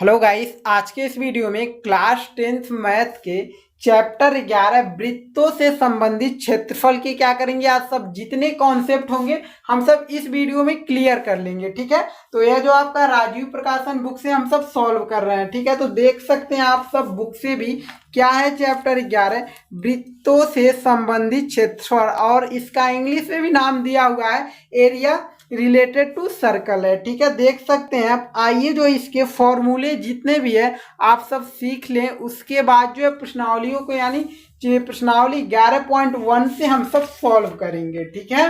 Hello guys, आज के इस वीडियो में क्लास 10th मैथ के चैप्टर 11 वृत्तों से संबंधित क्षेत्रफल के क्या करेंगे। आज सब जितने कॉन्सेप्ट होंगे हम सब इस वीडियो में क्लियर कर लेंगे। ठीक है, तो यह जो आपका राजीव प्रकाशन बुक से हम सब सॉल्व कर रहे हैं। ठीक है, तो देख सकते हैं आप सब बुक से भी क्या है चैप्टर 11 वृत्तों से संबंधित क्षेत्रफल, और इसका इंग्लिश में भी नाम दिया हुआ है एरिया रिलेटेड टू सर्कल है। ठीक है, देख सकते हैं आप। आइए जो इसके फॉर्मूले जितने भी है आप सब सीख लें, उसके बाद जो है प्रश्नावलियों को यानी प्रश्नावली 11.1 से हम सब सॉल्व करेंगे। ठीक है,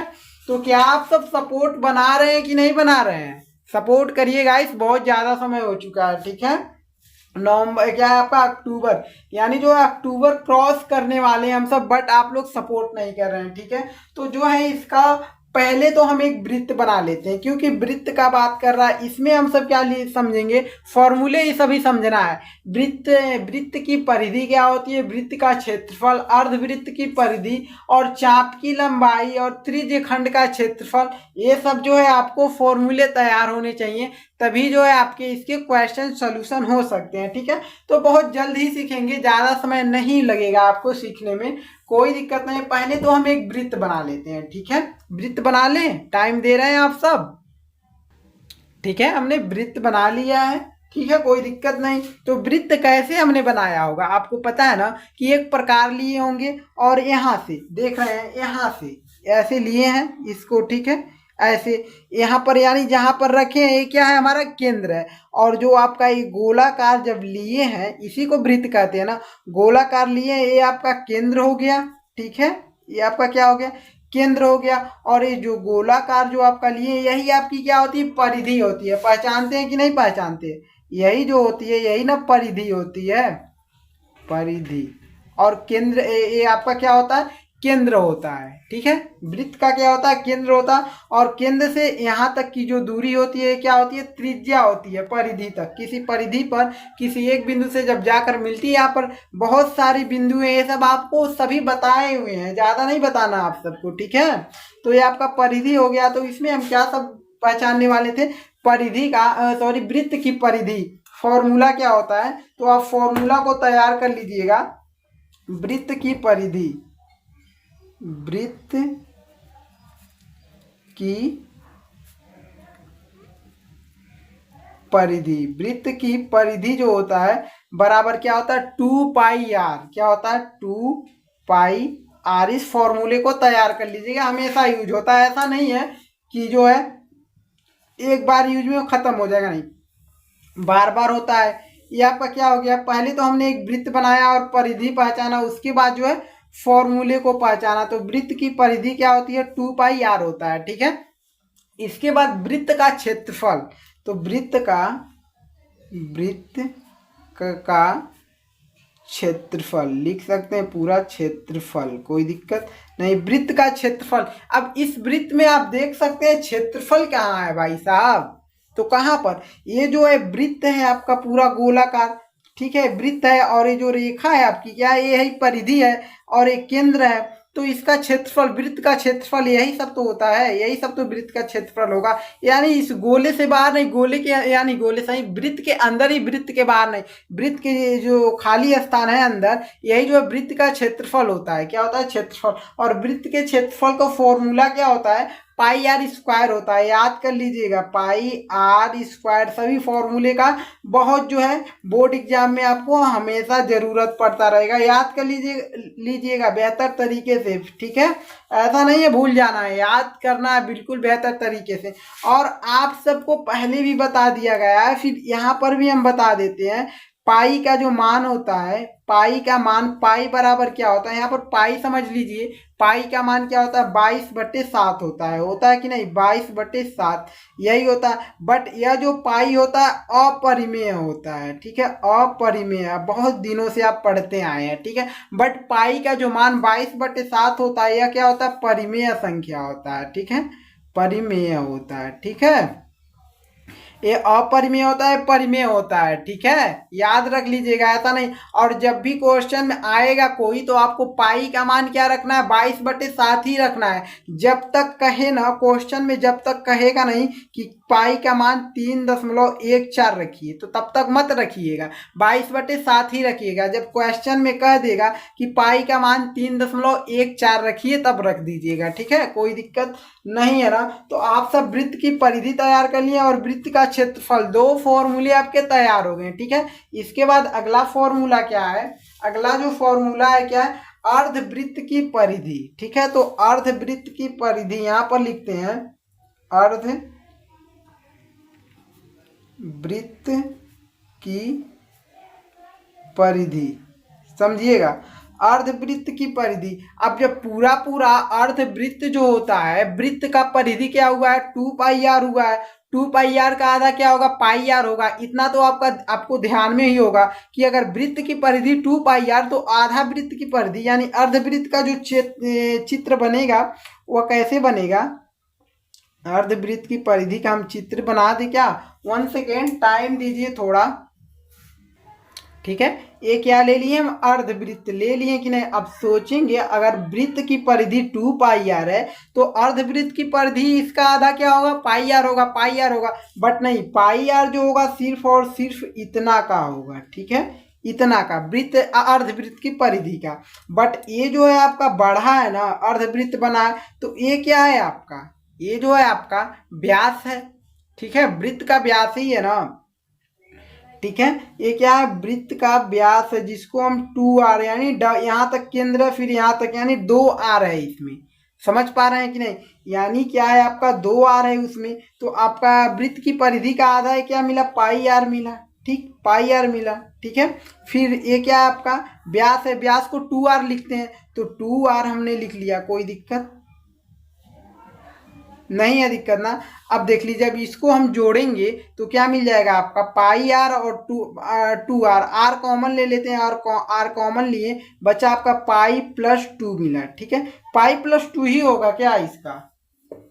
तो क्या आप सब सपोर्ट बना रहे हैं कि नहीं बना रहे हैं? सपोर्ट करिए गाइस, बहुत ज्यादा समय हो चुका है। ठीक है, नवंबर क्या है आपका अक्टूबर, यानी जो है अक्टूबर क्रॉस करने वाले हैं हम सब, बट आप लोग सपोर्ट नहीं कर रहे हैं। ठीक है, तो जो है इसका पहले तो हम एक वृत्त बना लेते हैं, क्योंकि वृत्त का बात कर रहा है, इसमें हम सब क्या समझेंगे, फॉर्मूले ही सभी समझना है। वृत्त वृत्त की परिधि क्या होती है, वृत्त का क्षेत्रफल, अर्धवृत्त की परिधि, और चाप की लंबाई, और त्रिज्य खंड का क्षेत्रफल, ये सब जो है आपको फॉर्मूले तैयार होने चाहिए, तभी जो है आपके इसके क्वेश्चन सोल्यूशन हो सकते हैं। ठीक है, तो बहुत जल्द ही सीखेंगे, ज़्यादा समय नहीं लगेगा आपको सीखने में, कोई दिक्कत नहीं। पहले तो हम एक वृत्त बना लेते हैं। ठीक है, वृत्त बना लें, टाइम दे रहे हैं आप सब। ठीक है, हमने वृत्त बना लिया है। ठीक है, कोई दिक्कत नहीं। तो वृत्त कैसे हमने बनाया होगा आपको पता है ना, कि एक प्रकार लिए होंगे और यहाँ से देख रहे हैं, यहाँ से ऐसे लिए हैं इसको। ठीक है, ऐसे यहाँ पर यानी जहाँ पर रखे हैं ये क्या है, हमारा केंद्र है। और जो आपका ये गोलाकार जब लिए हैं, इसी को वृत्त कहते हैं ना, गोलाकार लिए ये आपका केंद्र हो गया। ठीक है, ये आपका क्या हो गया, केंद्र हो गया। और ये जो गोलाकार जो आपका लिए यही आपकी क्या होती है, परिधि होती है। पहचानते हैं कि नहीं पहचानते? यही जो होती है यही ना परिधि होती है, परिधि। और केंद्र ये आपका क्या होता है, केंद्र होता है। ठीक है, वृत्त का क्या होता है, केंद्र होता है। और केंद्र से यहाँ तक की जो दूरी होती है क्या होती है, त्रिज्या होती है। परिधि तक, किसी परिधि पर किसी एक बिंदु से जब जाकर मिलती है, यहाँ पर बहुत सारी बिंदु है, ये सब आपको सभी बताए हुए हैं, ज़्यादा नहीं बताना आप सबको। ठीक है, तो ये आपका परिधि हो गया। तो इसमें हम क्या सब पहचानने वाले थे, परिधि का सॉरी वृत्त की परिधि, फॉर्मूला क्या होता है, तो आप फॉर्मूला को तैयार कर लीजिएगा। वृत्त की परिधि, वृत्त की परिधि, वृत्त की परिधि जो होता है बराबर क्या होता है, 2πr। क्या होता है, 2πr। इस फॉर्मूले को तैयार कर लीजिएगा, हमेशा यूज होता है, ऐसा नहीं है कि जो है एक बार यूज में खत्म हो जाएगा, नहीं, बार बार होता है। ये आपका क्या हो गया, पहले तो हमने एक वृत्त बनाया और परिधि पहचाना, उसके बाद जो है फॉर्मूले को पहचाना। तो वृत्त की परिधि क्या होती है, 2πr होता है। ठीक है, इसके बाद वृत्त का क्षेत्रफल, तो वृत्त का क्षेत्रफल लिख सकते हैं, पूरा क्षेत्रफल, कोई दिक्कत नहीं। वृत्त का क्षेत्रफल, अब इस वृत्त में आप देख सकते हैं क्षेत्रफल कहाँ है भाई साहब, तो कहाँ पर, ये जो है वृत्त है आपका पूरा गोलाकार। ठीक है, वृत्त है, और ये जो रेखा है आपकी क्या है, ये है परिधि है, और एक केंद्र है। तो इसका क्षेत्रफल, वृत्त का क्षेत्रफल यही सब तो होता है, यही सब तो वृत्त का क्षेत्रफल होगा। यानी इस गोले से बाहर नहीं, गोले के यानी गोले सही, वृत्त के अंदर ही, वृत्त के बाहर नहीं। वृत्त के जो खाली स्थान है अंदर, यही जो है वृत्त का क्षेत्रफल होता है। क्या होता है, क्षेत्रफल। और वृत्त के क्षेत्रफल का फॉर्मूला क्या होता है, पाई आर स्क्वायर होता है, याद कर लीजिएगा, पाई आर स्क्वायर। सभी फॉर्मूले का बहुत जो है बोर्ड एग्जाम में आपको हमेशा जरूरत पड़ता रहेगा, याद कर लीजिएगा बेहतर तरीके से। ठीक है, ऐसा नहीं है भूल जाना है, याद करना है बिल्कुल बेहतर तरीके से। और आप सबको पहले भी बता दिया गया है, फिर यहाँ पर भी हम बता देते हैं। पाई का जो मान होता है, पाई का मान, पाई बराबर क्या होता है, यहाँ पर पाई समझ लीजिए, पाई का मान क्या होता है, 22/7 होता है कि नहीं, 22/7 यही होता है। बट यह जो पाई होता है अपरिमेय होता है। ठीक है, अपरिमेय, बहुत दिनों से आप पढ़ते आए हैं। ठीक है, बट पाई का जो मान 22/7 होता है, यह क्या होता है, परिमेय संख्या होता है। ठीक है, परिमेय होता है। ठीक है, ये अपरिमेय होता है, परिमेय होता है, ठीक है, याद रख लीजिएगा, ऐसा नहीं। और जब भी क्वेश्चन में आएगा कोई तो आपको पाई का मान क्या रखना है, 22/7 ही रखना है। जब तक कहे ना क्वेश्चन में, जब तक कहेगा नहीं कि पाई का मान 3.14 रखिए तो तब तक मत रखिएगा, 22/7 ही रखिएगा। जब क्वेश्चन में कह देगा कि पाई का मान 3.14 रखिए तब रख दीजिएगा, ठीक है, कोई दिक्कत नहीं है ना। तो आप सब वृत्त की परिधि तैयार कर लिए और वृत्त का क्षेत्रफल, 2 फॉर्मूले आपके तैयार हो गए, ठीक है। इसके बाद अगला फॉर्मूला क्या है, अगला जो फॉर्मूला है क्या है, अर्धवृत्त की परिधि, ठीक है। तो अर्धवृत्त की परिधि यहां पर लिखते हैं, अर्धवृत्त की परिधि, समझिएगा, अर्धवृत्त की परिधि। अब जब पूरा पूरा अर्धवृत्त जो होता है, वृत्त का परिधि क्या हुआ है, 2πr हुआ है। 2πr का आधा क्या होगा, πr होगा। इतना तो आपको ध्यान में ही होगा कि अगर वृत्त की परिधि 2πr तो आधा वृत्त की परिधि यानी अर्धवृत्त का जो चित्र बनेगा वह कैसे बनेगा, अर्धवृत्त की परिधि का हम चित्र बना दे क्या, 1 सेकेंड टाइम दीजिए थोड़ा, ठीक है। ये क्या ले लिए हम, अर्धवृत्त ले लिए कि नहीं। अब सोचेंगे अगर वृत्त की परिधि 2πr है तो अर्धवृत्त की परिधि इसका आधा क्या होगा, πr होगा, πr होगा। बट नहीं, πr जो होगा सिर्फ और सिर्फ इतना का होगा, ठीक है, इतना का वृत्त, अर्धवृत्त की परिधि का। बट ये जो है आपका बढ़ा है ना, अर्धवृत्त बना है, तो ये क्या है आपका, ये जो है आपका व्यास है, ठीक है, वृत्त का व्यास ही है ना, ठीक है। ये क्या है, वृत्त का व्यास है जिसको हम 2r यानी यहाँ तक केंद्र फिर यहाँ तक यानी 2r है इसमें, समझ पा रहे हैं कि नहीं। यानी क्या है आपका 2r है उसमें, तो आपका वृत्त की परिधि का आधा है क्या मिला, πr मिला, ठीक, πr मिला, ठीक है। फिर ये क्या है आपका व्यास है, व्यास को 2r लिखते हैं, तो 2r हमने लिख लिया, कोई दिक्कत नहीं है, दिक्कत ना। अब देख लीजिए, अब इसको हम जोड़ेंगे तो क्या मिल जाएगा आपका, πr और 2r, r कॉमन ले लेते हैं, r कॉमन लिए, बचा आपका π+2 मिला, ठीक है। π+2 ही होगा क्या इसका,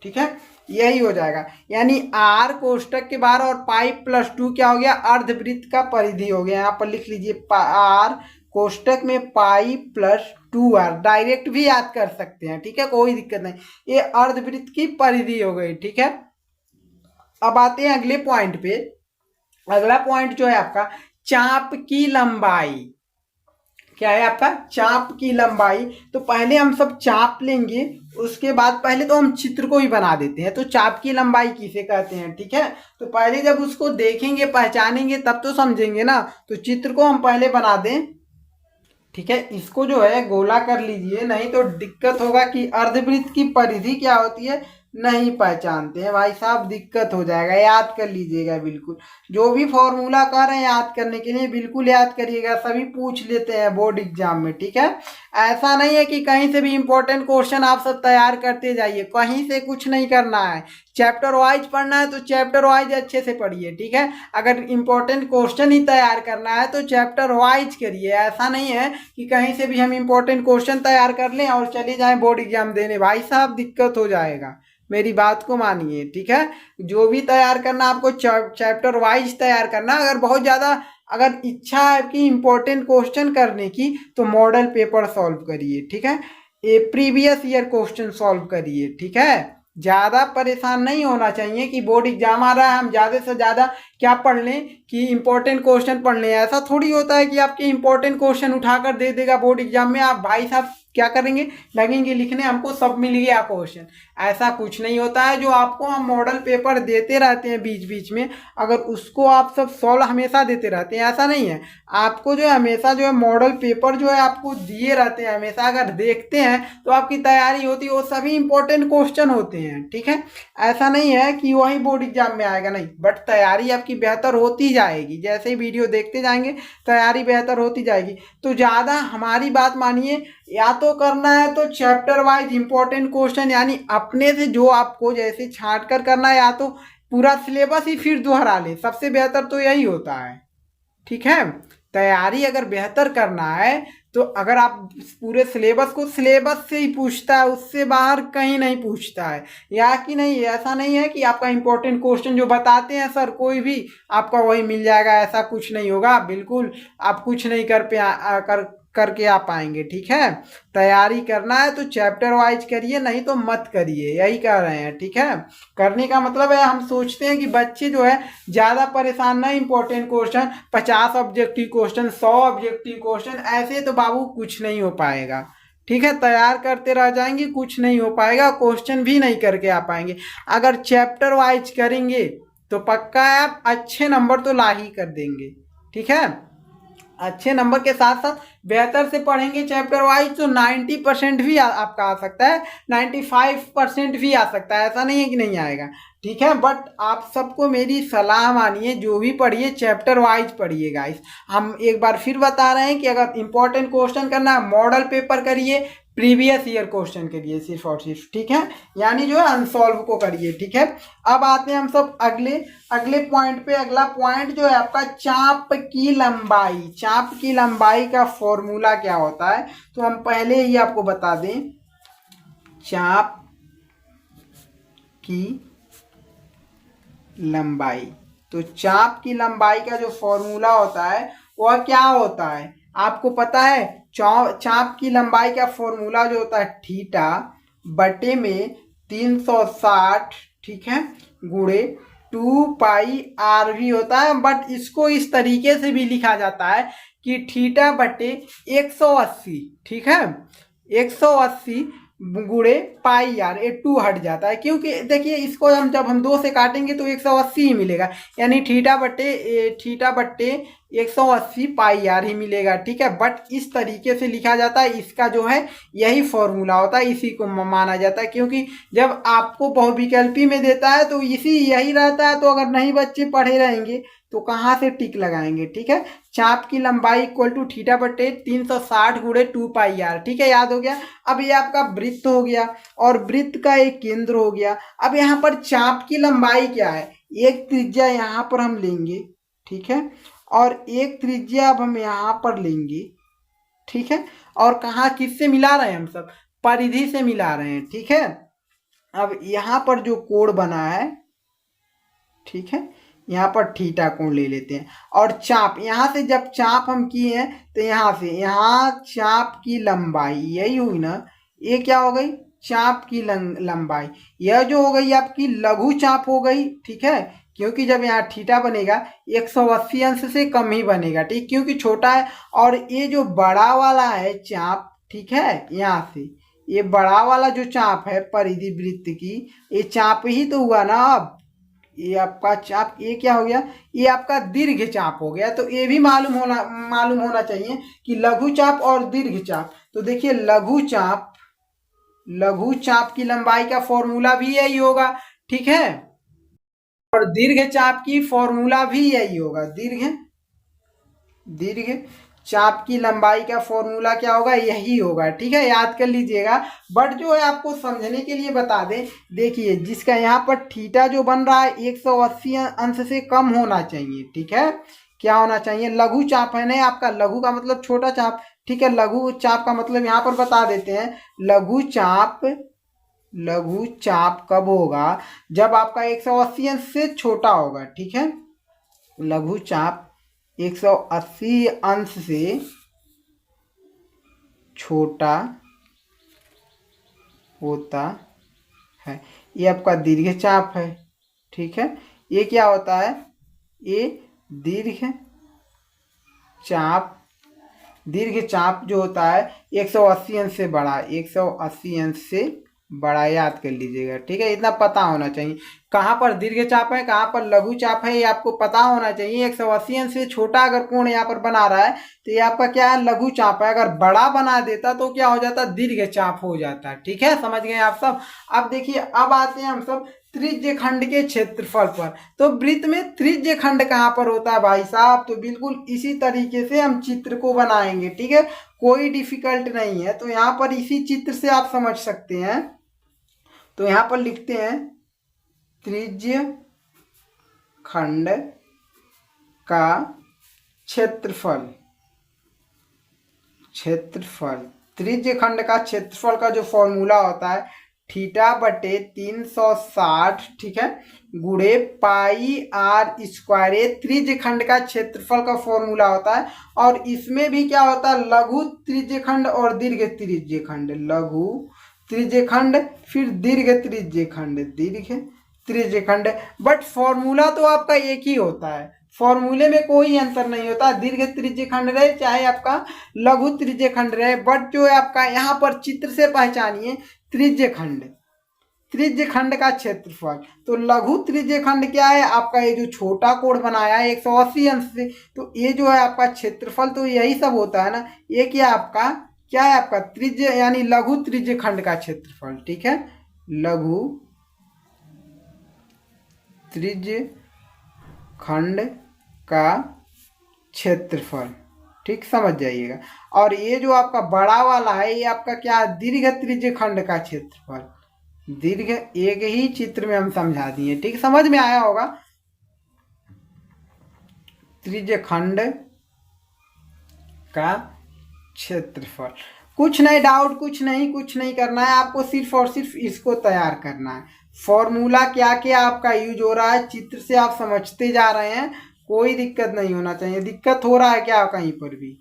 ठीक है, यही हो जाएगा। यानी r कोष्टक के बाहर और π+2 क्या हो गया, अर्धवृत्त का परिधि हो गया। यहाँ पर लिख लीजिए r कोष्टक में π+2r, डायरेक्ट भी याद कर सकते हैं, ठीक है, कोई दिक्कत नहीं। ये अर्धवृत्त की परिधि हो गई, ठीक है। अब आते हैं अगले पॉइंट पे। अगला पॉइंट जो है आपका चाप की लंबाई, क्या है आपका, चाप की लंबाई। तो पहले हम सब चाप लेंगे, उसके बाद पहले तो हम चित्र को ही बना देते हैं। तो चाप की लंबाई किसे कहते हैं, ठीक है। तो पहले जब उसको देखेंगे पहचानेंगे तब तो समझेंगे ना। तो चित्र को हम पहले बना दें, ठीक है। इसको जो है गोला कर लीजिए, नहीं तो दिक्कत होगा कि अर्धवृत्त की परिधि क्या होती है नहीं पहचानते हैं भाई साहब, दिक्कत हो जाएगा। याद कर लीजिएगा बिल्कुल, जो भी फॉर्मूला कर रहे हैं याद करने के लिए बिल्कुल याद करिएगा, सभी पूछ लेते हैं बोर्ड एग्जाम में, ठीक है। ऐसा नहीं है कि कहीं से भी इंपॉर्टेंट क्वेश्चन आप सब तैयार करते जाइए, कहीं से कुछ नहीं करना है। चैप्टर वाइज पढ़ना है तो चैप्टर वाइज अच्छे से पढ़िए, ठीक है। अगर इंपॉर्टेंट क्वेश्चन ही तैयार करना है तो चैप्टर वाइज करिए। ऐसा नहीं है कि कहीं से भी हम इंपॉर्टेंट क्वेश्चन तैयार कर लें और चले जाएं बोर्ड एग्जाम देने, भाई साहब दिक्कत हो जाएगा, मेरी बात को मानिए, ठीक है। जो भी तैयार करना आपको चैप्टर वाइज तैयार करना। अगर बहुत ज़्यादा अगर इच्छा है कि इंपॉर्टेंट क्वेश्चन करने की तो मॉडल पेपर सॉल्व करिए, ठीक है, ये प्रीवियस ईयर क्वेश्चन सॉल्व करिए, ठीक है। ज़्यादा परेशान नहीं होना चाहिए कि बोर्ड एग्जाम आ रहा है हम ज़्यादा से ज़्यादा क्या पढ़ लें कि इंपॉर्टेंट क्वेश्चन पढ़ लें। ऐसा थोड़ी होता है कि आपके इंपॉर्टेंट क्वेश्चन उठाकर दे देगा बोर्ड एग्जाम में, आप भाई साहब क्या करेंगे, लगेंगे लिखने हमको सब मिल गया क्वेश्चन। ऐसा कुछ नहीं होता है। जो आपको हम मॉडल पेपर देते रहते हैं बीच बीच में, अगर उसको आप सब सॉल्व हमेशा देते रहते हैं, ऐसा नहीं है। आपको जो है हमेशा जो है मॉडल पेपर जो है आपको दिए रहते हैं हमेशा, अगर देखते हैं तो आपकी तैयारी होती है, वो सभी इंपॉर्टेंट क्वेश्चन होते हैं, ठीक है। ऐसा नहीं है कि वही बोर्ड एग्जाम में आएगा, नहीं, बट तैयारी आपकी बेहतर होती जाएगी, जैसे ही वीडियो देखते जाएंगे तैयारी बेहतर होती जाएगी। तो ज़्यादा हमारी बात मानिए, या तो करना है तो चैप्टर वाइज इंपॉर्टेंट क्वेश्चन यानी अपने से जो आपको जैसे छांट कर करना है, या तो पूरा सिलेबस ही फिर दोहरा ले, सबसे बेहतर तो यही होता है, ठीक है। तैयारी अगर बेहतर करना है तो अगर आप पूरे सिलेबस को, सिलेबस से ही पूछता है, उससे बाहर कहीं नहीं पूछता है। या कि नहीं, ऐसा नहीं है कि आपका इंपॉर्टेंट क्वेश्चन जो बताते हैं सर कोई भी आपका वही मिल जाएगा, ऐसा कुछ नहीं होगा। बिल्कुल आप कुछ नहीं करके आ पाएंगे। ठीक है, तैयारी करना है तो चैप्टर वाइज करिए, नहीं तो मत करिए, यही कह रहे हैं। ठीक है, करने का मतलब है हम सोचते हैं कि बच्चे जो है ज़्यादा परेशान ना, important question 50 objective question, 100 objective question, ऐसे तो बाबू कुछ नहीं हो पाएगा। ठीक है, तैयार करते रह जाएंगे, कुछ नहीं हो पाएगा, क्वेश्चन भी नहीं करके आ पाएंगे। अगर चैप्टर वाइज करेंगे तो पक्का है आप अच्छे नंबर तो ला ही कर देंगे। ठीक है, अच्छे नंबर के साथ साथ बेहतर से पढ़ेंगे चैप्टर वाइज तो 90% भी आपका आ सकता है, 95% भी आ सकता है, ऐसा नहीं है कि नहीं आएगा। ठीक है, बट आप सबको मेरी सलाह मानिए, जो भी पढ़िए चैप्टर वाइज पढ़िए गाइस। हम एक बार फिर बता रहे हैं कि अगर इंपॉर्टेंट क्वेश्चन करना है मॉडल पेपर करिए, प्रीवियस ईयर क्वेश्चन करिए सिर्फ और सिर्फ। ठीक है, यानी जो है अनसॉल्व को करिए। ठीक है, अब आते हैं हम सब अगले अगले पॉइंट पे। अगला पॉइंट जो है आपका चाप की लंबाई। चाप की लंबाई का फॉर्मूला क्या होता है, तो हम पहले ही आपको बता दें। चाप की लंबाई, तो चाप की लंबाई का जो फॉर्मूला होता है वह क्या होता है आपको पता है। चाप की लंबाई का फॉर्मूला जो होता है थीटा बटे में 360, ठीक है, गुणे 2 पाई भी होता है। बट इसको इस तरीके से भी लिखा जाता है कि थीटा बटे 180, ठीक है, 180 गुणे पाई आर, ये 2 हट जाता है, क्योंकि देखिए इसको हम जब हम 2 से काटेंगे तो 180 ही मिलेगा, यानी थीटा बट्टे 180 पाई आर ही मिलेगा। ठीक है, बट इस तरीके से लिखा जाता है, इसका जो है यही फॉर्मूला होता है, इसी को माना जाता है। क्योंकि जब आपको बहुविकल्पी में देता है तो यही रहता है, तो अगर नहीं बच्चे पढ़े रहेंगे तो कहाँ से टिक लगाएंगे। ठीक है, चाप की लंबाई इक्वल टू थीटा बटे 360 गुणे 2 पाई आर। ठीक है, याद हो गया। अब ये आपका वृत्त हो गया और वृत्त का एक केंद्र हो गया। अब यहाँ पर चाप की लंबाई क्या है, एक त्रिज्या यहाँ पर हम लेंगे, ठीक है, और एक त्रिज्या अब हम यहाँ पर लेंगे। ठीक है, और कहाँ किससे मिला रहे हैं हम सब, परिधि से मिला रहे हैं। ठीक है, अब यहाँ पर जो कोण बना है, ठीक है, यहाँ पर थीटा कोण ले लेते हैं। और चाप, यहाँ से जब चाप हम किए हैं तो यहाँ से यहाँ चाप की लंबाई यही हुई ना, ये क्या हो गई, चाप की लंबाई। यह जो हो गई आपकी लघु चाप हो गई। ठीक है, क्योंकि जब यहाँ थीटा बनेगा 180 अंश से कम ही बनेगा, ठीक, क्योंकि छोटा है। और ये जो बड़ा वाला है चाप, ठीक है, यहाँ से ये बड़ा वाला जो चाप है परिधि वृत्त की, ये चाप ही तो हुआ ना। अब ये आपका चाप, ये क्या हो गया, ये आपका दीर्घ चाप हो गया। तो ये भी मालूम होना चाहिए कि लघु चाप और दीर्घ चाप। तो देखिए लघु चाप की लंबाई का फॉर्मूला भी यही होगा। ठीक है, और दीर्घ चाप की फॉर्मूला भी यही होगा। दीर्घ चाप की लंबाई का फॉर्मूला क्या होगा, यही होगा। ठीक है, याद कर लीजिएगा। बट जो है आपको समझने के लिए बता दें, देखिए जिसका यहाँ पर थीटा जो बन रहा है 180 अंश से कम होना चाहिए। ठीक है, क्या होना चाहिए, लघु चाप है ना आपका, लघु का मतलब छोटा चाप। ठीक है, लघु चाप का मतलब यहाँ पर बता देते हैं, लघु चाप कब होगा, जब आपका 180 अंश से छोटा होगा। ठीक है, लघु चाप 180 अंश से छोटा होता है, ये आपका दीर्घ चाप है। ठीक है, ये क्या होता है, ये दीर्घ चाप जो होता है 180 अंश से बड़ा, 180 अंश से बड़ा, याद कर लीजिएगा। ठीक है, इतना पता होना चाहिए कहाँ पर दीर्घ चाप है, कहाँ पर लघु चाप है, ये आपको पता होना चाहिए। 180 अंश से छोटा अगर कोण यहाँ पर बना रहा है तो ये आपका क्या है, लघु चाप है। अगर बड़ा बना देता तो क्या हो जाता, दीर्घ चाप हो जाता। ठीक है, समझ गए आप सब। अब देखिए, अब आते हैं हम सब त्रिज्य खंड के क्षेत्रफल पर। तो वृत्त में त्रिज्य खंड कहाँ पर होता है भाई साहब, तो बिल्कुल इसी तरीके से हम चित्र को बनाएंगे। ठीक है, कोई डिफिकल्ट नहीं है। तो यहाँ पर इसी चित्र से आप समझ सकते हैं। तो यहाँ पर लिखते हैं त्रिज्य खंड का क्षेत्रफल, क्षेत्रफल, त्रिज्य खंड का क्षेत्रफल का जो फॉर्मूला होता है थीटा बटे 360, ठीक है, गुणे पाई आर स्क्वायर, ये त्रिज्य खंड का क्षेत्रफल का फॉर्मूला होता है। और इसमें भी क्या होता है, लघु त्रिज्य खंड और दीर्घ त्रिज्य खंड, लघु त्रिज्य खंड फिर दीर्घ त्रिज्य खंड, दीर्घ त्रिज्य खंड। बट फॉर्मूला तो आपका एक ही होता है, फॉर्मूले में कोई अंतर नहीं होता, दीर्घ त्रिज्य खंड रहे चाहे आपका लघु त्रिज्य खंड रहे। बट जो है आपका यहाँ पर चित्र से पहचानिए त्रिज्य खंड, त्रिज्य खंड का क्षेत्रफल। तो लघु त्रिज्य खंड क्या है आपका, ये जो छोटा कोण बनाया है 180 अंश से, तो ये जो है आपका क्षेत्रफल, तो यही सब होता है ना। ये क्या है आपका त्रिज्य यानी लघु त्रिज्य खंड का क्षेत्रफल, ठीक है, लघु त्रिज्य खंड का क्षेत्रफल, ठीक, समझ जाइएगा। और ये जो आपका बड़ा वाला है ये आपका क्या है, दीर्घ त्रिज्य खंड का क्षेत्रफल, दीर्घ, एक ही चित्र में हम समझा दिए, ठीक, समझ में आया होगा। त्रिज्य खंड का क्षेत्रफल, कुछ नहीं डाउट, कुछ नहीं करना है आपको, सिर्फ और सिर्फ इसको तैयार करना है। फॉर्मूला क्या क्या आपका यूज हो रहा है चित्र से आप समझते जा रहे हैं, कोई दिक्कत नहीं होना चाहिए। दिक्कत हो रहा है क्या कहीं पर भी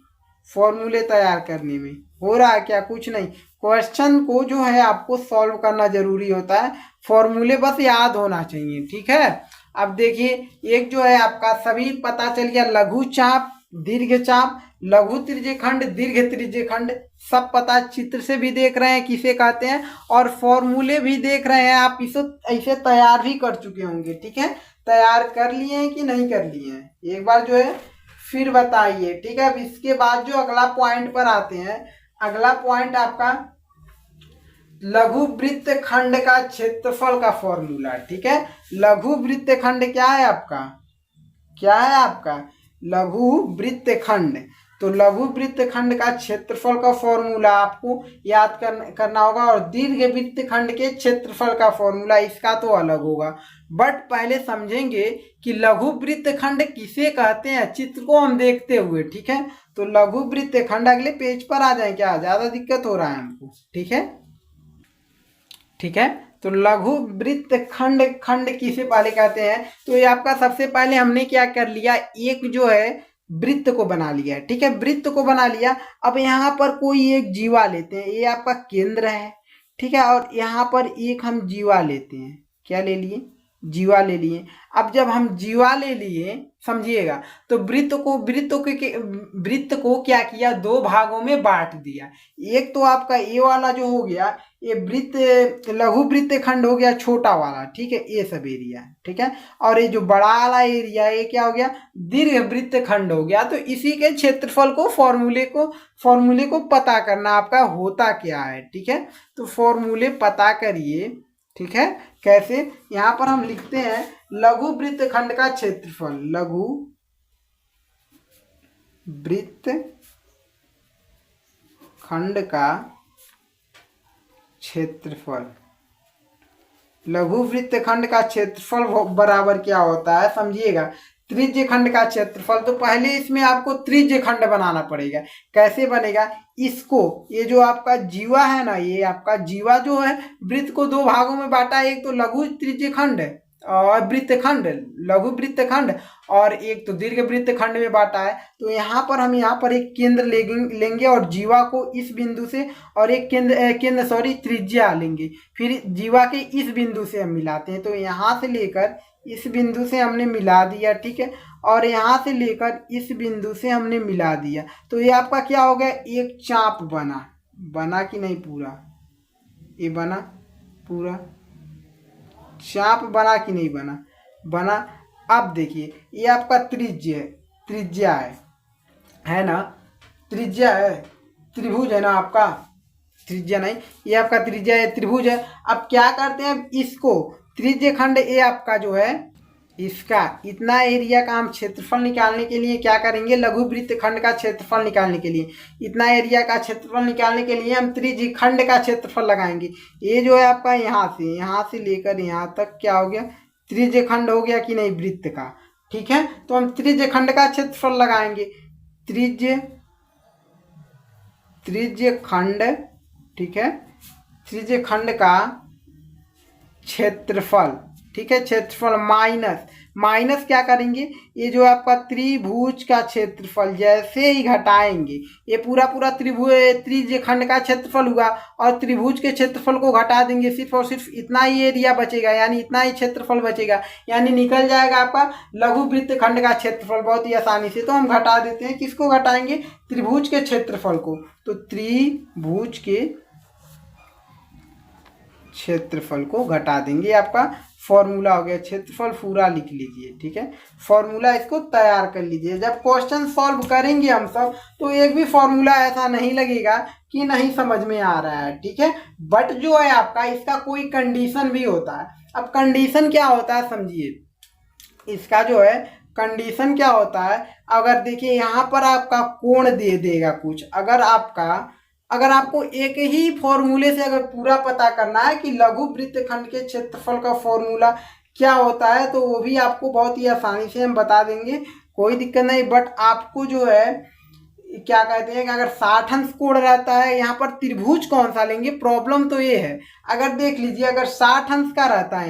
फॉर्मूले तैयार करने में, हो रहा है क्या, कुछ नहीं। क्वेश्चन को जो है आपको सॉल्व करना जरूरी होता है, फॉर्मूले बस याद होना चाहिए, ठीक है। अब देखिए एक जो है आपका सभी पता चल गया, लघु चाप, दीर्घ चाप, लघु त्रिज्य खंड, दीर्घ त्रिज्य खंड, सब पता, चित्र से भी देख रहे हैं किसे कहते हैं और फॉर्मूले भी देख रहे हैं। आप इसे ऐसे तैयार भी कर चुके होंगे, ठीक है, तैयार कर लिए हैं कि नहीं कर लिए हैं, एक बार जो है फिर बताइए, ठीक है। अब इसके बाद जो अगला पॉइंट पर आते हैं, अगला पॉइंट आपका लघु वृत्त खंड का क्षेत्रफल का फॉर्मूला, ठीक है। लघु वृत्त खंड क्या है आपका, क्या है आपका लघु वृत्त खंड। तो लघु वृत्त खंड का क्षेत्रफल का फॉर्मूला आपको याद करना होगा, और दीर्घ वृत्त खंड के क्षेत्रफल का फॉर्मूला इसका तो अलग होगा। बट पहले समझेंगे कि लघु वृत्त खंड किसे कहते हैं, चित्र को हम देखते हुए, ठीक है। तो लघु वृत्त खंड, अगले पेज पर आ जाए, क्या ज्यादा दिक्कत हो रहा है हमको, ठीक है, ठीक है। तो लघु वृत्त खंड किसे पहले कहते हैं, तो ये आपका सबसे पहले हमने क्या कर लिया, एक जो है वृत्त को बना लिया, ठीक है, वृत्त को बना लिया। अब यहाँ पर कोई एक जीवा लेते हैं, ये आपका केंद्र है, ठीक है, और यहाँ पर एक हम जीवा लेते हैं, क्या ले लिए, जीवा ले लिए। अब जब हम जीवा ले लिए, समझिएगा, तो वृत्त को क्या किया, दो भागों में बांट दिया। एक तो आपका ये वाला जो हो गया, ये वृत्त लघु वृत्त खंड हो गया छोटा वाला, ठीक है, ये सब एरिया, ठीक है। और ये जो बड़ा वाला एरिया ये क्या हो गया, दीर्घ वृत्त खंड हो गया। तो इसी के क्षेत्रफल को फॉर्मूले को पता करना आपका होता क्या है, ठीक है। तो फॉर्मूले पता करिए, ठीक है, कैसे, यहाँ पर हम लिखते हैं लघु वृत्त खंड का क्षेत्रफल, लघु वृत्त खंड का क्षेत्रफल, लघु वृत्त खंड का क्षेत्रफल बराबर क्या होता है, समझिएगा, त्रिज्य खंड का क्षेत्रफल। तो पहले इसमें आपको त्रिज्य खंड बनाना पड़ेगा, कैसे बनेगा, इसको, ये जो आपका जीवा है ना, ये आपका जीवा जो है वृत्त को दो भागों में बांटा है, एक तो लघु त्रिज्य खंड और वृत्त खंड, लघु वृत्त खंड, और एक तो दीर्घ वृत्त खंड में बांटा है। तो यहाँ पर हम यहाँ पर एक केंद्र लेंगे और जीवा को इस बिंदु से, और एक त्रिज्या लेंगे, फिर जीवा के इस बिंदु से हम मिलाते हैं। तो यहाँ से लेकर इस बिंदु से हमने मिला दिया, ठीक है, और यहाँ से लेकर इस बिंदु से हमने मिला दिया। तो ये आपका क्या हो गया, एक चाप बना कि नहीं, पूरा ये बना, पूरा चाप बना कि नहीं बना। अब देखिए ये आपका त्रिज्या है ना, त्रिज्या है, त्रिभुज है ना आपका, त्रिज्या नहीं, ये आपका त्रिज्या है, त्रिभुज है। अब क्या करते हैं, इसको त्रिज्य खंड ये आपका जो है, इसका इतना एरिया का हम क्षेत्रफल निकालने के लिए क्या करेंगे, लघु वृत्त खंड का क्षेत्रफल निकालने के लिए, इतना एरिया का क्षेत्रफल निकालने के लिए हम त्रिज्य खंड का क्षेत्रफल लगाएंगे। ये जो है आपका यहाँ से लेकर यहाँ तक क्या हो गया, त्रिज्य खंड हो गया कि नहीं, वृत्त का, ठीक है। तो हम त्रिज्य खंड का क्षेत्रफल लगाएंगे, त्रिज्य त्रिज्य खंड, ठीक है, त्रिज्य खंड का क्षेत्रफल, ठीक है, क्षेत्रफल माइनस क्या करेंगे, ये जो आपका त्रिभुज का क्षेत्रफल जैसे ही घटाएंगे, ये पूरा पूरा त्रिज्य खंड का क्षेत्रफल हुआ और त्रिभुज के क्षेत्रफल को घटा देंगे, सिर्फ और सिर्फ इतना ही एरिया बचेगा, यानी इतना ही क्षेत्रफल बचेगा, यानी निकल जाएगा आपका लघु वृत्त खंड का क्षेत्रफल बहुत ही आसानी से। तो हम घटा देते हैं, किसको घटाएंगे, त्रिभुज के क्षेत्रफल को। तो त्रिभुज के क्षेत्रफल को घटा देंगे, आपका फॉर्मूला हो गया, क्षेत्रफल पूरा लिख लीजिए, ठीक है, फॉर्मूला इसको तैयार कर लीजिए। जब क्वेश्चन सॉल्व करेंगे हम सब तो एक भी फॉर्मूला ऐसा नहीं लगेगा कि नहीं समझ में आ रहा है, ठीक है, बट जो है आपका इसका कोई कंडीशन भी होता है। अब कंडीशन क्या होता है समझिए, इसका जो है कंडीशन क्या होता है, अगर देखिए यहाँ पर आपका कोण दे देगा कुछ, अगर आपको एक ही फॉर्मूले से अगर पूरा पता करना है कि लघु वृत्तखंड के क्षेत्रफल का फॉर्मूला क्या होता है, तो वो भी आपको बहुत ही आसानी से हम बता देंगे, कोई दिक्कत नहीं। बट आपको जो है क्या कहते हैं कि अगर 60 अंश कोण रहता है, यहाँ पर त्रिभुज कौन सा लेंगे, प्रॉब्लम तो ये है, अगर देख लीजिए अगर 60 अंश का रहता है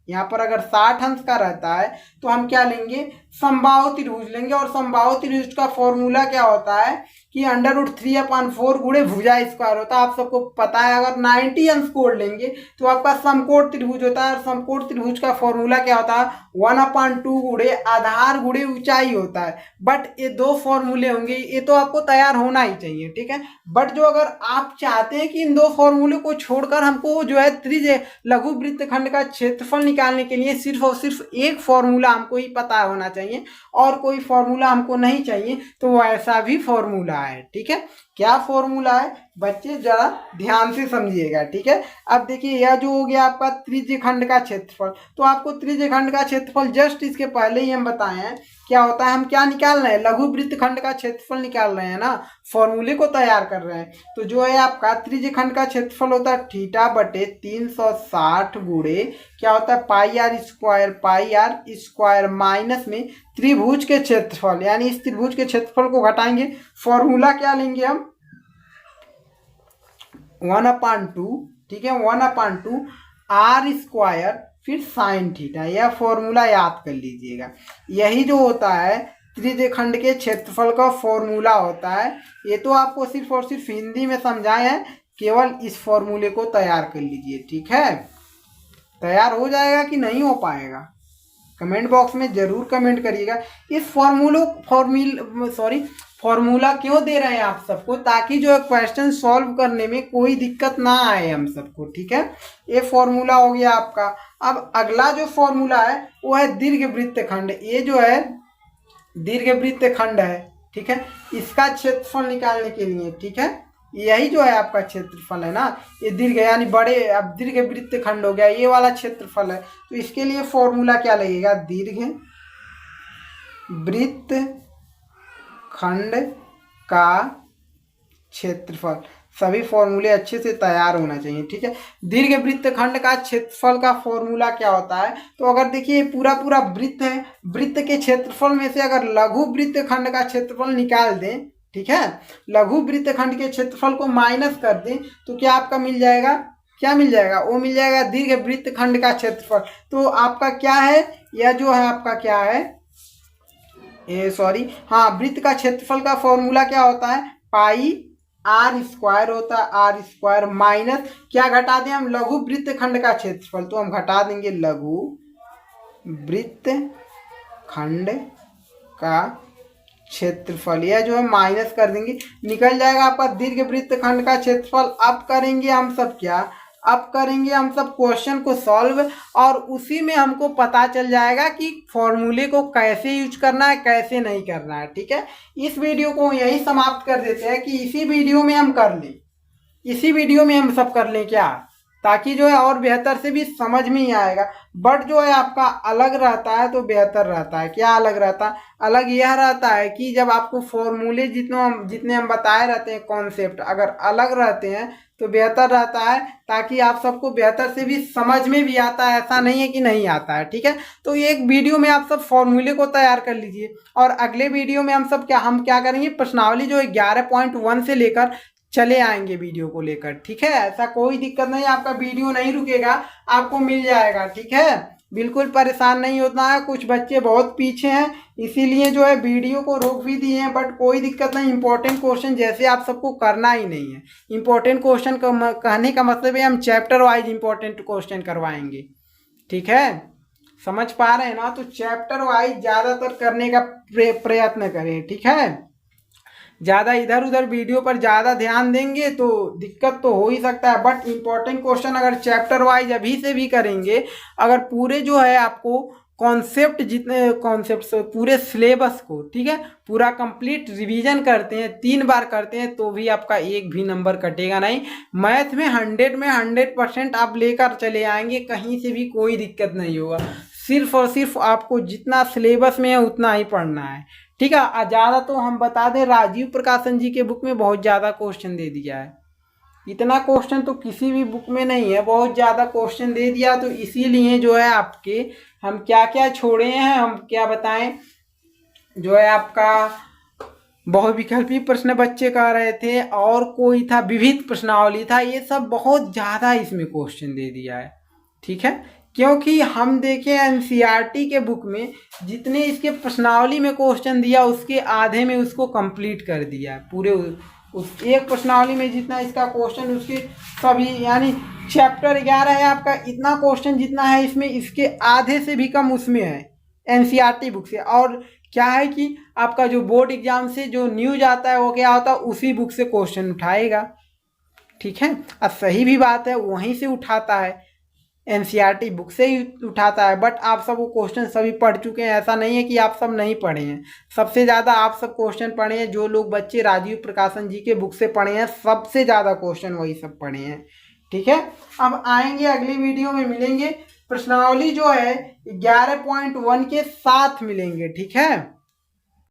यहाँ पर अगर 60 अंश का रहता है तो हम क्या लेंगे, समबाहु त्रिभुज लेंगे, और समबाहु त्रिभुज का फॉर्मूला क्या होता है कि √3/4 गुणे भुजा स्क्वायर होता है, आप सबको पता है। अगर 90 अंश कोण लेंगे तो आपका समकोण त्रिभुज होता है, और समकोण त्रिभुज का फॉर्मूला क्या होता है, 1/2 गुणे आधार गुणे ऊंचाई होता है। बट ये दो फॉर्मूले होंगे, ये तो आपको तैयार होना ही चाहिए, ठीक है। बट जो अगर आप चाहते हैं कि इन दो फॉर्मूले को छोड़कर हमको जो है त्रिज्य लघु वृत्तखंड का क्षेत्रफल निकालने के लिए सिर्फ और सिर्फ एक फॉर्मूला हमको ही पता होना चाहिए और कोई फॉर्मूला हमको नहीं चाहिए, तो वैसा भी फॉर्मूला है, ठीक है। क्या फॉर्मूला है बच्चे, जरा ध्यान से समझिएगा, ठीक है। अब देखिए यह जो हो गया आपका त्रिज्य खंड का क्षेत्रफल, तो आपको त्रिज्य खंड का क्षेत्रफल जस्ट इसके पहले ही हम बताए हैं क्या होता है, हम क्या निकाल रहे हैं, लघु वृत्त खंड का क्षेत्रफल निकाल रहे हैं ना, फॉर्मूले को तैयार कर रहे हैं। तो जो है आपका त्रिज्य खंड का क्षेत्रफल होता है θ/360 गुणे क्या होता है पाई आर स्क्वायर माइनस में त्रिभुज के क्षेत्रफल, यानी इस त्रिभुज के क्षेत्रफल को घटाएंगे, फॉर्मूला क्या लेंगे हम 1/2, ठीक है, 1/2 आर स्क्वायर फिर साइन थीटा, यह फॉर्मूला याद कर लीजिएगा। यही जो होता है त्रिज्य खंड के क्षेत्रफल का फॉर्मूला होता है। ये तो आपको सिर्फ और सिर्फ हिंदी में समझाए हैं, केवल इस फॉर्मूले को तैयार कर लीजिए, ठीक है। तैयार हो जाएगा कि नहीं हो पाएगा, कमेंट बॉक्स में जरूर कमेंट करिएगा। इस फॉर्मूला क्यों दे रहे हैं आप सबको, ताकि जो है क्वेश्चन सॉल्व करने में कोई दिक्कत ना आए हम सबको, ठीक है। ये फॉर्मूला हो गया आपका। अब अगला जो फॉर्मूला है वो है दीर्घवृत्त खंड। ये जो है दीर्घवृत्त खंड है, ठीक है, इसका क्षेत्रफल निकालने के लिए, ठीक है, यही जो है आपका क्षेत्रफल है ना, ये दीर्घ यानी बड़े, अब दीर्घवृत्त खंड हो गया, ये वाला क्षेत्रफल है। तो इसके लिए फॉर्मूला क्या लगेगा, दीर्घवृत्त खंड का क्षेत्रफल। सभी फॉर्मूले अच्छे से तैयार होना चाहिए, ठीक है। दीर्घवृत्त खंड का क्षेत्रफल का फॉर्मूला क्या होता है, तो अगर देखिए पूरा पूरा वृत्त है, वृत्त के क्षेत्रफल में से अगर लघु वृत्त खंड का क्षेत्रफल निकाल दें, ठीक है, लघु वृत्त खंड के क्षेत्रफल को माइनस कर दें, तो क्या आपका मिल जाएगा, क्या मिल जाएगा, वो मिल जाएगा दीर्घवृत्त खंड का क्षेत्रफल। तो आपका क्या है, यह जो है आपका क्या है, वृत्त का क्षेत्रफल का फॉर्मूला क्या होता है, पाई आर स्क्वायर होता है, आर स्क्वायर माइनस क्या घटा दें हम, लघु वृत्त खंड का क्षेत्रफल, तो हम घटा देंगे लघु वृत्त खंड का क्षेत्रफल, यह जो है माइनस कर देंगे, निकल जाएगा आपका दीर्घवृत्त खंड का क्षेत्रफल। अब करेंगे हम सब क्या, अब करेंगे हम सब क्वेश्चन को सॉल्व, और उसी में हमको पता चल जाएगा कि फॉर्मूले को कैसे यूज करना है, कैसे नहीं करना है, ठीक है। इस वीडियो को यही समाप्त कर देते हैं कि इसी वीडियो में हम कर लें, इसी वीडियो में हम सब कर लें क्या, ताकि जो है और बेहतर से भी समझ में ही आएगा। बट जो है आपका अलग रहता है तो बेहतर रहता है। क्या अलग रहता है, अलग यह रहता है कि जब आपको फॉर्मूले जितने हम बताए रहते हैं कॉन्सेप्ट, अगर अलग रहते हैं तो बेहतर रहता है, ताकि आप सबको बेहतर से भी समझ में भी आता है, ऐसा नहीं है कि नहीं आता है, ठीक है। तो एक वीडियो में आप सब फॉर्मूले को तैयार कर लीजिए, और अगले वीडियो में हम क्या करेंगे, प्रश्नावली जो 11.1 से लेकर चले आएंगे वीडियो को लेकर, ठीक है। ऐसा कोई दिक्कत नहीं, आपका वीडियो नहीं रुकेगा, आपको मिल जाएगा, ठीक है। बिल्कुल परेशान नहीं होता है। कुछ बच्चे बहुत पीछे हैं, इसीलिए जो है वीडियो को रोक भी दिए हैं, बट कोई दिक्कत नहीं। इंपॉर्टेंट क्वेश्चन जैसे आप सबको करना ही नहीं है। इंपॉर्टेंट क्वेश्चन कहने का मतलब है हम चैप्टर वाइज इंपॉर्टेंट क्वेश्चन करवाएंगे, ठीक है। समझ पा रहे हैं ना? तो चैप्टर वाइज ज़्यादातर करने का प्रयत्न करें, ठीक है। ज़्यादा इधर उधर वीडियो पर ज़्यादा ध्यान देंगे तो दिक्कत तो हो ही सकता है, बट इंपॉर्टेंट क्वेश्चन अगर चैप्टर वाइज अभी से भी करेंगे, अगर पूरे जो है आपको कॉन्सेप्ट जितने कॉन्सेप्ट पूरे सिलेबस को, ठीक है, पूरा कंप्लीट रिवीजन करते हैं, 3 बार करते हैं, तो भी आपका एक भी नंबर कटेगा नहीं। मैथ में 100% आप लेकर चले आएंगे, कहीं से भी कोई दिक्कत नहीं होगा। सिर्फ और सिर्फ आपको जितना सिलेबस में है उतना ही पढ़ना है, ठीक है। ज़्यादा तो हम बता दें, राजीव प्रकाशन जी के बुक में बहुत ज़्यादा क्वेश्चन दे दिया है। इतना क्वेश्चन तो किसी भी बुक में नहीं है, बहुत ज़्यादा क्वेश्चन दे दिया। तो इसीलिए जो है आपके हम क्या क्या छोड़े हैं, हम क्या बताएं, जो है आपका बहुविकल्पी प्रश्न बच्चे कह रहे थे, और कोई था विविध प्रश्नावली था, ये सब बहुत ज़्यादा इसमें क्वेश्चन दे दिया है, ठीक है। क्योंकि हम देखें एनसीईआरटी के बुक में जितने इसके प्रश्नावली में क्वेश्चन दिया, उसके आधे में उसको कंप्लीट कर दिया पूरे। उस एक प्रश्नावली में जितना इसका क्वेश्चन, उसके सभी, यानी चैप्टर 11 है आपका, इतना क्वेश्चन जितना है इसमें, इसके आधे से भी कम उसमें है एनसीईआरटी बुक से। और क्या है कि आपका जो बोर्ड एग्जाम से जो न्यूज आता है वो क्या होता है, उसी बुक से क्वेश्चन उठाएगा, ठीक है। और सही भी बात है, वहीं से उठाता है, एनसीईआरटी बुक से ही उठाता है। बट आप सब वो क्वेश्चन सभी पढ़ चुके हैं, ऐसा नहीं है कि आप सब नहीं पढ़े हैं। सबसे ज़्यादा आप सब क्वेश्चन पढ़े हैं, जो लोग बच्चे राजीव प्रकाशन जी के बुक से पढ़े हैं, सबसे ज़्यादा क्वेश्चन वही सब पढ़े हैं, ठीक है। अब आएंगे अगली वीडियो में, मिलेंगे प्रश्नावली जो है 11.1 के साथ मिलेंगे, ठीक है।